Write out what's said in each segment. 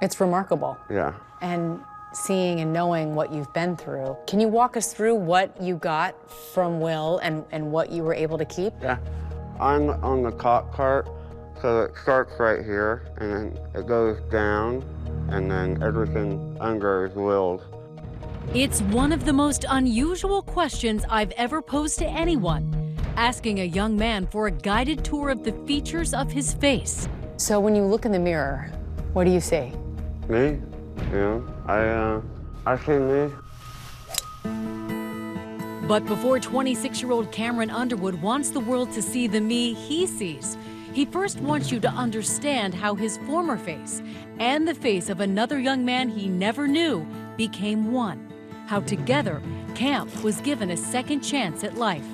It's remarkable. Yeah. And seeing and knowing what you've been through, can you walk us through what you got from Will and what you were able to keep? Yeah. I'm on the cot cart, so it starts right here, and then it goes down, and then everything under is Will's. It's one of the most unusual questions I've ever posed to anyone, asking a young man for a guided tour of the features of his face. So when you look in the mirror, what do you see? Me? Yeah, I see me. But before 26-year-old Cameron Underwood wants the world to see the me he sees, he first wants you to understand how his former face and the face of another young man he never knew became one. How together, Cam was given a second chance at life.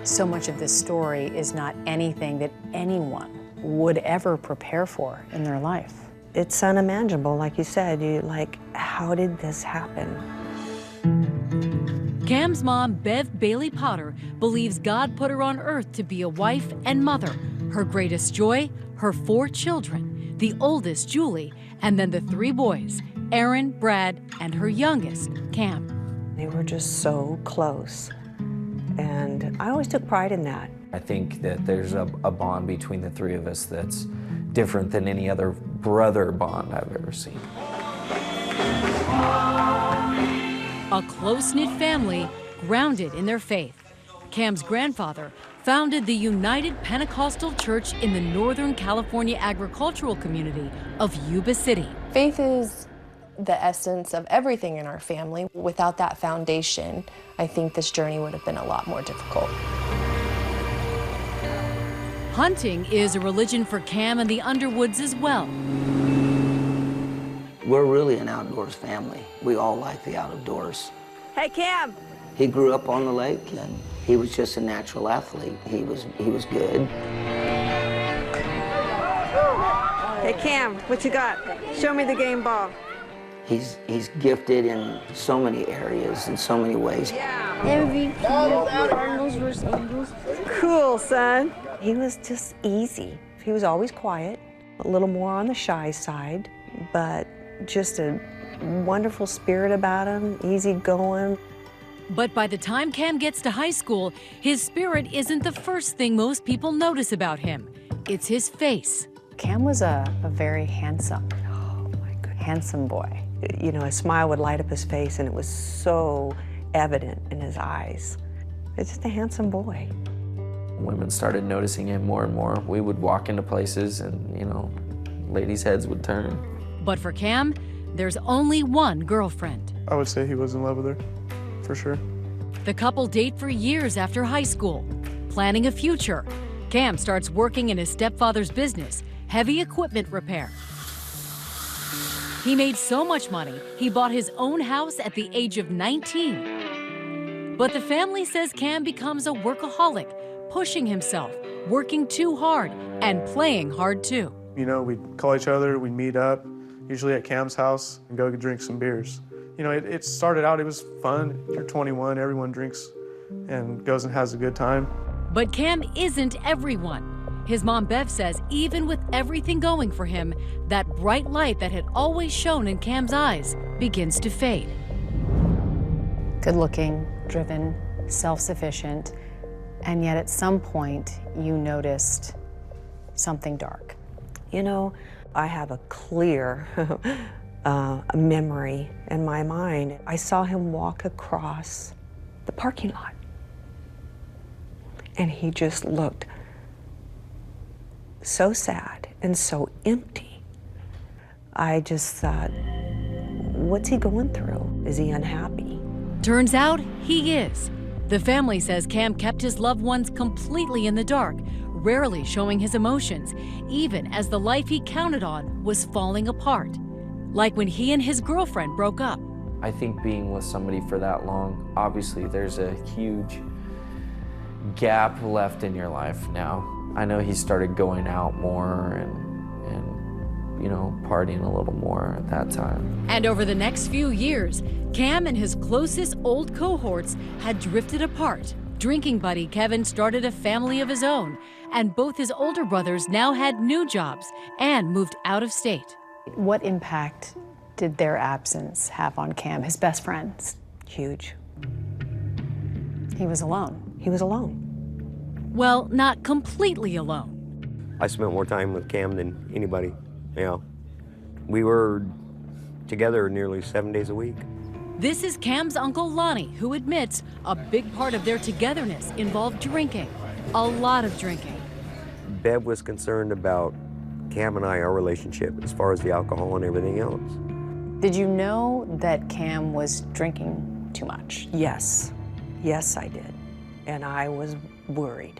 So much of this story is not anything that anyone would ever prepare for in their life. It's unimaginable, like you said. How did this happen? Cam's mom, Bev Bailey Potter, believes God put her on earth to be a wife and mother. Her greatest joy, her 4 children, the oldest, Julie, and then the 3 boys, Aaron, Brad, and her youngest, Cam. They were just so close, and I always took pride in that. I think that there's a bond between the 3 of us that's different than any other brother bond I've ever seen. A close-knit family grounded in their faith. Cam's grandfather founded the United Pentecostal Church in the Northern California agricultural community of Yuba City. Faith is the essence of everything in our family. Without that foundation, I think this journey would have been a lot more difficult. Hunting is a religion for Cam and the Underwoods as well. We're really an outdoors family. We all like the outdoors. Hey, Cam! He grew up on the lake, and he was just a natural athlete. He was good. Hey, Cam, what you got? Show me the game ball. He's gifted in so many areas, in so many ways. MVP, Cardinals versus Angels. Cool, son. He was just easy. He was always quiet, a little more on the shy side, but just a wonderful spirit about him, easygoing. But by the time Cam gets to high school, his spirit isn't the first thing most people notice about him. It's his face. Cam was a very handsome, handsome boy. You know, a smile would light up his face, and it was so evident in his eyes. It's just a handsome boy. Women started noticing him more and more. We would walk into places and, you know, ladies' heads would turn. But for Cam, there's only one girlfriend. I would say he was in love with her, for sure. The couple date for years after high school, planning a future. Cam starts working in his stepfather's business, heavy equipment repair. He made so much money, he bought his own house at the age of 19. But the family says Cam becomes a workaholic, pushing himself, working too hard, and playing hard too. You know, we'd call each other, we'd meet up, usually at Cam's house, and go drink some beers. You know, it started out, it was fun. You're 21, everyone drinks and goes and has a good time. But Cam isn't everyone. His mom, Bev, says even with everything going for him, that bright light that had always shone in Cam's eyes begins to fade. Good-looking, driven, self-sufficient, and yet at some point you noticed something dark. You know, I have a clear memory in my mind. I saw him walk across the parking lot, and he just looked so sad and so empty. I just thought, what's he going through? Is he unhappy? Turns out he is. The family says Cam kept his loved ones completely in the dark, rarely showing his emotions, even as the life he counted on was falling apart. Like when he and his girlfriend broke up. I think being with somebody for that long, obviously there's a huge gap left in your life now. I know he started going out more and you know, partying a little more at that time. And over the next few years, Cam and his closest old cohorts had drifted apart. Drinking buddy Kevin started a family of his own, and both his older brothers now had new jobs and moved out of state. What impact did their absence have on Cam, his best friends? Huge. He was alone. He was alone. Well, not completely alone. I spent more time with Cam than anybody, you know. We were together nearly 7 days a week. This is Cam's uncle Lonnie, who admits a big part of their togetherness involved drinking. A lot of drinking. Bev was concerned about Cam and I, our relationship, as far as the alcohol and everything else. Did you know that Cam was drinking too much? Yes. Yes, I did. And I was worried.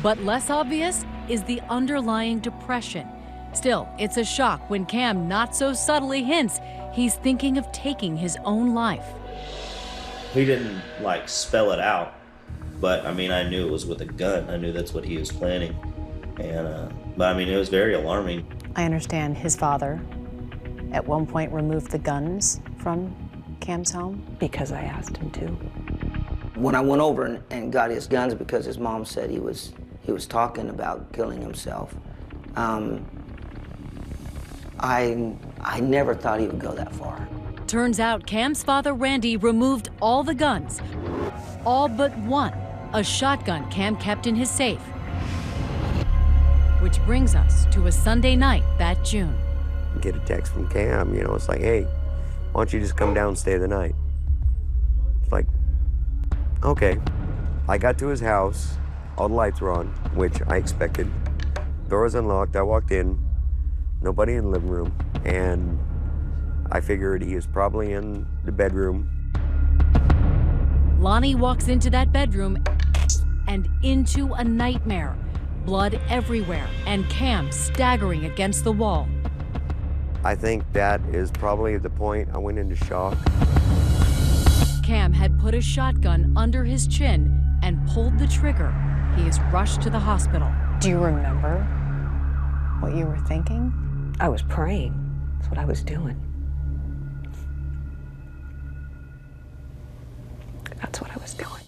But less obvious is the underlying depression. Still, it's a shock when Cam not so subtly hints he's thinking of taking his own life. He didn't like spell it out, but I mean, I knew it was with a gun. I knew that's what he was planning. And, but I mean, it was very alarming. I understand his father at one point removed the guns from Cam's home. Because I asked him to. When I went over and got his guns because his mom said he was talking about killing himself, I never thought he would go that far. Turns out Cam's father, Randy, removed all the guns, all but one, a shotgun Cam kept in his safe. Which brings us to a Sunday night that June. Get a text from Cam, you know, it's like, hey, why don't you just come down and stay the night? It's like, okay. I got to his house, all the lights were on, which I expected. Door was unlocked, I walked in, nobody in the living room, and I figured he was probably in the bedroom. Lonnie walks into that bedroom and into a nightmare. Blood everywhere, and Cam staggering against the wall. I think that is probably the point I went into shock. Cam had put a shotgun under his chin and pulled the trigger. He is rushed to the hospital. Do you remember what you were thinking? I was praying. That's what I was doing. That's what I was doing.